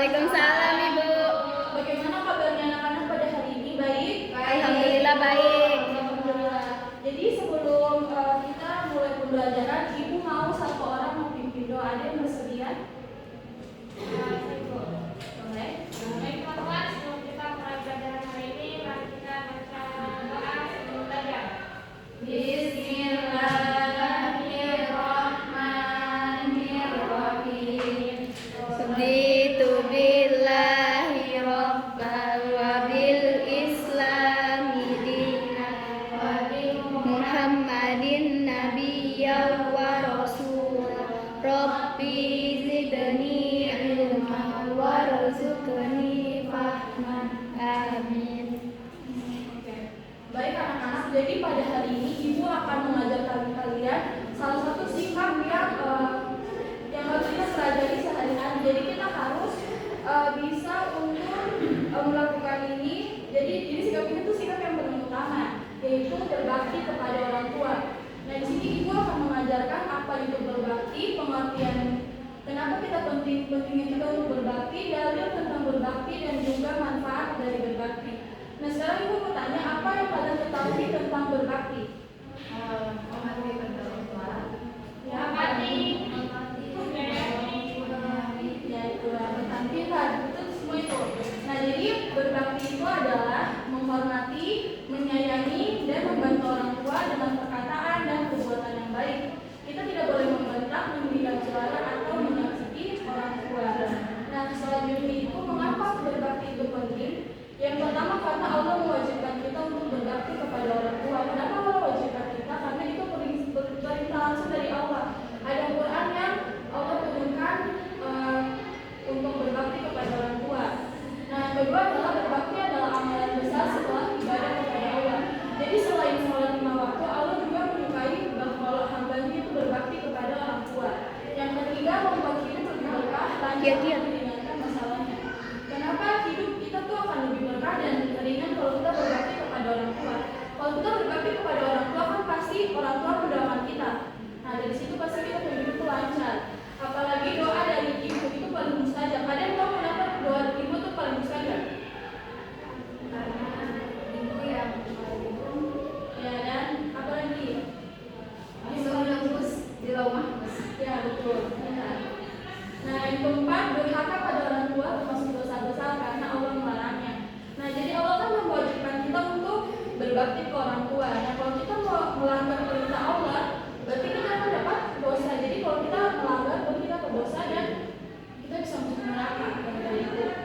Waalaikumsalam Ibu. Bagaimana kabarnya anak-anak pada hari ini? Baik? Alhamdulillah baik. Alhamdulillah. Jadi sebelum kita mulai pembelajaran, Ibu mau satu orang memimpin doa. Ada yang bersedia? Boleh. Baik teman-teman, sebelum kita mulai pelajaran hari ini, mari kita baca doa sebelum belajar. Bismillahirrahmanirrahim. Raditu billahi rabban wa bil islami dinan wa bi Muhammadin nabiyyan wa rasulan. Rabbi zidni ilman warzuqni fahman. Amin. Baik anak-anak, jadi pada hari ini Ibu akan mengajarkan kalian salah satu sikap yang harus kita pelajari sehari-hari. Jadi kita harus bisa untuk melakukan ini. Jadi sikap ini tuh sikap yang paling utama, yaitu berbakti kepada orang tua. Nah di sini Ibu akan mengajarkan apa itu berbakti, pengertian kenapa kita pentingnya kita untuk berbakti, dalil tentang berbakti dan juga manfaat dari berbakti. Nah sekarang Ibu mau tanya apa yang kalian ketahui tentang berbakti? Menghormati kedua orang tua. Ya, pintar, itu semua itu. Nah jadi berbakti itu adalah menghormati, menyayangi, dan membantu orang tua dengan perkataan dan perbuatan yang baik. Kita tidak boleh membentak, memberikan suara atau menyakiti orang tua. Nah selanjutnya itu mengapa berbakti itu penting? Yang pertama karena Allah mewajibkan kita untuk berbakti kepada orang tua. Kenapa Allah wajibkan kita? Karena itu perintah langsung dari Allah. Ada Quran yang Allah turunkan untuk berbakti kepada orang tua. Nah yang kedua adalah berbakti adalah amalan besar setelah ibadah kepada Allah. Jadi selain sholat 5 waktu, Allah juga menyukai bahwa hambanya itu berbakti kepada orang tua. Yang ketiga membuat hidup lebih berkah, lancar dan meringankan masalahnya. Kenapa hidup kita tuh akan lebih berkah dan ringan kalau kita berbakti kepada orang tua? Kalau kita berbakti kepada orang tua kan pasti orang tua mendoakan kita. Nah dari situ pasti kita hidup itu lancar. Apalagi doa dari ibu itu paling mustajab. Ada yang tahu kenapa doa dari ibu itu paling mustajab? Karena ibu yang Ya dan apa lagi? bagus di rumah. Ya betul. Benar. Nah yang keempat durhaka pada orang tua termasuk dosa besar karena Allah melarangnya. Nah jadi Allah kan mewajibkan kita untuk berbakti ke orang tua. Nah kalau kita melanggar perintah Allah, berarti kita akan dapat dosa. Jadi kalau kita melanggar, berarti kita berdosa dan kita bisa masuk neraka.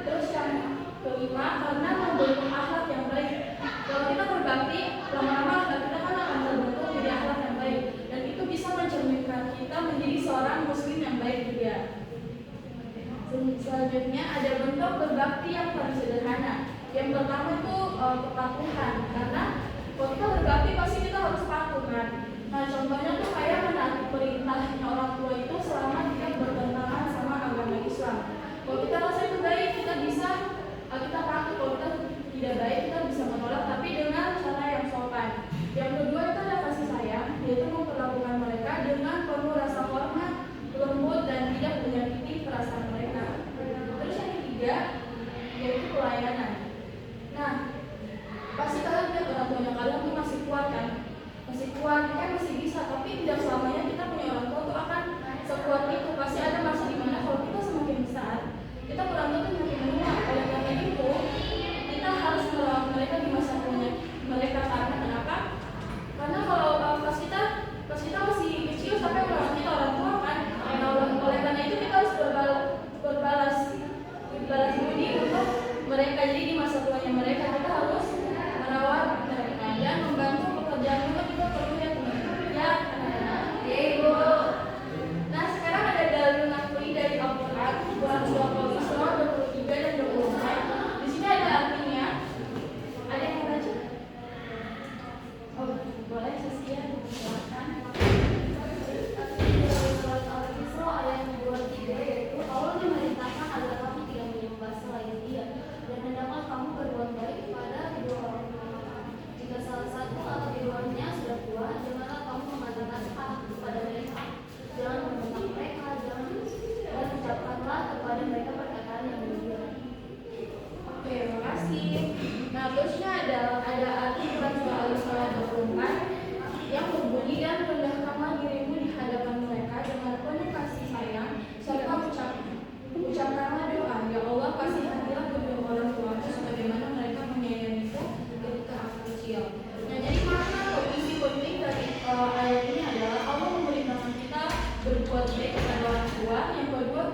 Terus yang kelima karena membentuk akhlak yang baik. Kalau kita berbakti, lama-lama akhlak kita kan akan terbentuk menjadi akhlak yang baik, dan itu bisa mencerminkan kita menjadi seorang muslim yang baik juga. Selanjutnya ada bentuk berbakti yang paling sederhana. Yang pertama itu kepatuhan, karena kalau kita berbakti pasti kita harus patuh kan. Nah contohnya tuh kayak menaati perintahnya orang tua itu selama tidak bertentangan sama agama Islam. Kalau kita rasa itu baik, kita bisa kita patuh. Kalau kita tidak baik, kita bisa menolak, tapi dengan cara yang sopan. Yang kedua itu ada kasih sayang, yaitu memperlakukan mereka dengan penuh rasa hormat, lembut, dan tidak menyakiti perasaan mereka. Terus yang ketiga yaitu pelayanan. Nah pasti kalian lihat orang tuanya kalian tuh masih kuat kan? Masih kuat, kan masih bisa, tapi tidak selamanya kita punya orang tua tuh akan sekuat itu. Pasti ada masa dimana kalau kita semakin besar, kita orang tua tuh makin menua. Oleh karena itu, kita harus merawat mereka di masa punya mereka. Karena kenapa? Karena kalau pas kita masih kecil sampai merawat kita orang tua kan. Nah, oleh karena itu kita harus berbalas budi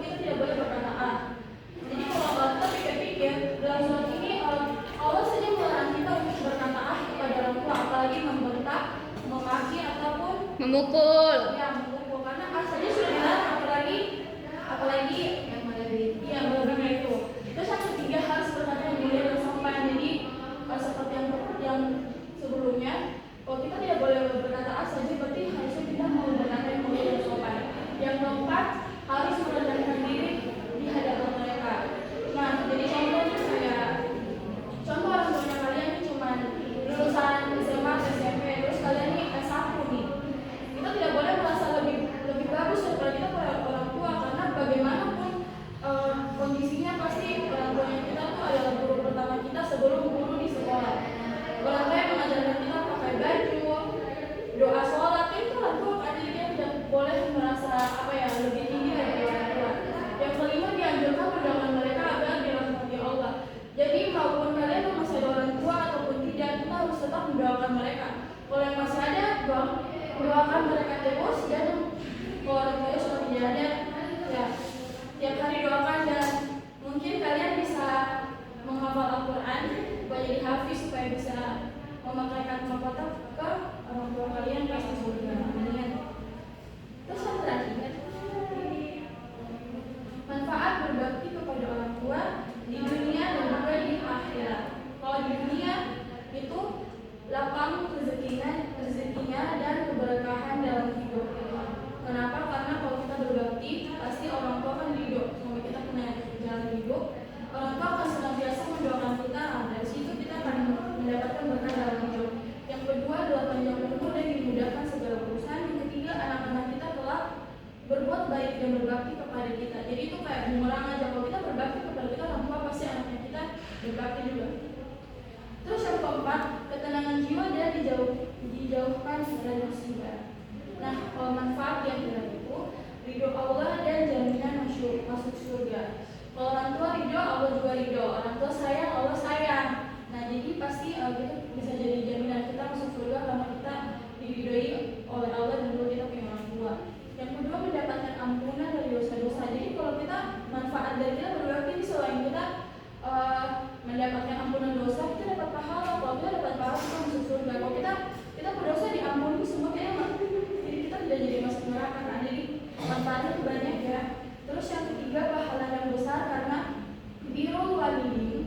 kita tidak boleh berkata ah. Jadi kalau kita pikir-pikir dalam surat ini Allah saja melarang kita untuk berkata ah kepada orang tua, apalagi membentak, memaki ataupun Memukul. ya memukul, karena ah saja sudah dilarang, apalagi yang melebihi itu. Terus yang ketiga harus berkata yang mulia dan sopan. Jadi seperti yang sebelumnya, kalau kita tidak boleh berkata A saja, berarti harusnya kita mau berkata yang mulia dan sopan. Yang keempat harus merendahkan diri di hadapan mereka. Nah, jadi contoh orang tuanya kalian ini cuma lulusan SMA, SMP, terus kalian ini S1 nih. Kita tidak boleh merasa lebih bagus daripada kita orang tua, karena bagaimanapun kondisinya pasti orang tuanya kita tuh adalah guru pertama kita sebelum guru di sekolah. Orang tua yang mengajarkan kita pakai baju, doa sholat, itu orang tua kan, jadi kita tidak boleh merasa lebih tinggi dari orang tua. Yang kelima dianjurkan mendoakan mereka agar dirahmati Allah. Jadi maupun kalian masih ada orang tua ataupun tidak, kita harus tetap mendoakan mereka. Kalau yang masih ada, doakan mereka terus, dan kalau orang tua sudah tidak ada, ya tiap hari doakan, dan mungkin kalian bisa menghafal Al-Quran supaya jadi hafiz, supaya bisa memakaikan kata ke orang tua kalian pasti surga. Amin. Terus yang terakhir, manfaat berbakti kepada orang tua di dunia dan juga di akhirat. Kalau di dunia itu lapang rezekinya dan keberkahan dalam hidup. Kenapa? Karena kalau kita berbakti, pasti orang tua kan hidup. Semoga kita punya jalan hidup. Orang tua akan senantiasa mendoakan kita. Dari situ kita akan mendapatkan berkah dalam hidup. Yang kedua adalah panjang umur dan dimudahkan segala urusan. Yang ketiga, anak-anak kita telah berbuat baik dan berbakti kepada kita. Jadi itu kayak bumerang aja. Kalau kita berbakti kepada kita, orang tua pasti anaknya kita berbakti juga. Terus yang keempat, ketenangan jiwa dan dijauhkan dari musibah. Nah, manfaat yang benar itu ridho Allah dan jaminan masuk surga. Kalau orang tua ridho, Allah juga ridho. Orang tua sayang, Allah sayang. Nah, jadi pasti kita bisa jadi jaminan kita masuk surga karena kita diridhoi oleh Allah dan juga kita punya orang tua. Yang kedua, mendapatkan ampunan dari dosa-dosa. Jadi kalau kita manfaat dari kita berbakti, selain kita mendapatkan ampunan dosa, kita dapat pahala. Kalau kita dapat pahala, kita masuk surga. Kalau kita berdosa diampuni semua, jadi kita tidak jadi masuk neraka. Nah, jadi manfaatnya banyak ya. Terus yang ketiga, pahala yang besar karena birrul walidain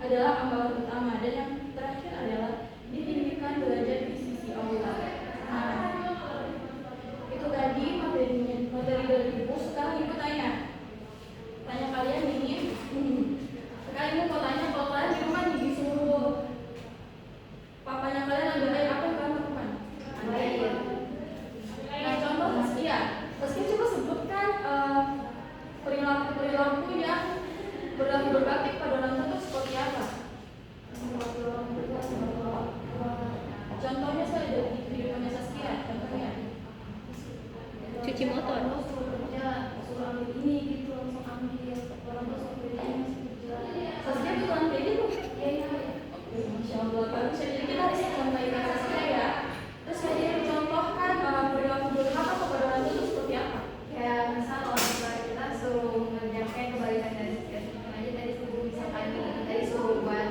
adalah amalan utama. Dan yang terakhir adalah ditinggikan derajat di sisi Allah. Nah, itu tadi materi dari ibu. Sekarang ibu tanya kalian ini. Sekarang ibu mau tanya, kalau kalian di rumah disuruh papanya kalian ambil air, apa yang kalian lakukan? Air. Nah, contoh Meski coba sebutkan perilaku yang berlaku berbakti kepada orang tua itu seperti apa? Contohnya saya dari kehidupannya Saskia. Contohnya Cuci motor. Suruh ambil ini gitu, langsung ambil. Orang tua suruh ini Saskia itu kan kayak gitu. Iya. Masya Allah, bagus ya. Jadi kita harus contohin Saskia ya. Terus saya contohkan perilaku durhaka kepada orang tua itu seperti apa? Ya misal orang tua kita suruh mengerjakan kebaikan dari sekian aja tadi suruh, misalkan tadi suruh buat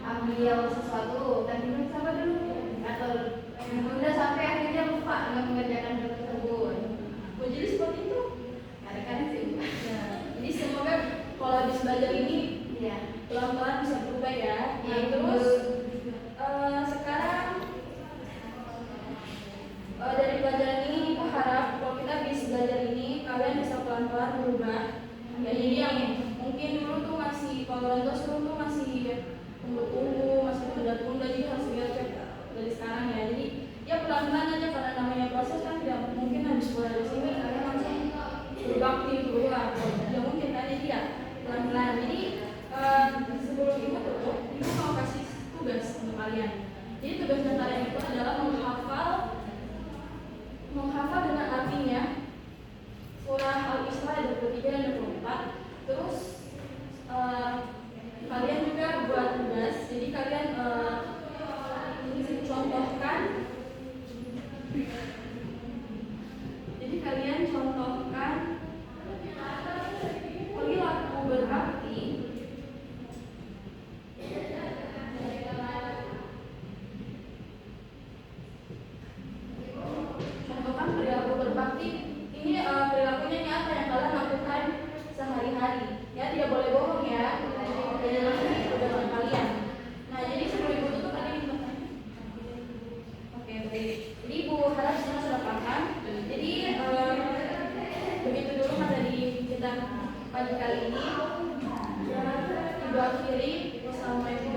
ambil sesuatu dan bilang sabar dulu atau menunda sampai akhirnya lupa nggak mengerjakan hal tersebut. Jadi seperti itu. Kadang-kadang sih. Nah, jadi semoga kalau habis belajar ini Iya. pelan-pelan bisa berubah ya. Ya, Terus sekarang dari pelajaran ini aku harap kalau kita habis belajar ini kalian bisa pelan-pelan berubah. Ya, jadi yang mungkin dulu tuh masih, kalau orang tua suruh tuh masih tunggu-tunggu, masih tunda-tunda, jadi harus diajak dari sekarang ya. Jadi ya pelan-pelan aja, karena namanya proses kan tidak mungkin habis mulai dari sini kalian langsung berbakti gitu ya. Tidak mungkin kan, jadi ya pelan-pelan. Jadi sebelum itu tuh ibu mau kasih tugas untuk kalian. Jadi tugasnya kalian itu adalah menghafal dengan artinya surah Al-Isra ayat 23 dan 24. Terus kalian juga buat tugas. Jadi kalian contohkan. Jadi kalian contohkan kali ini. Ibu akhiri. Wassalamualaikum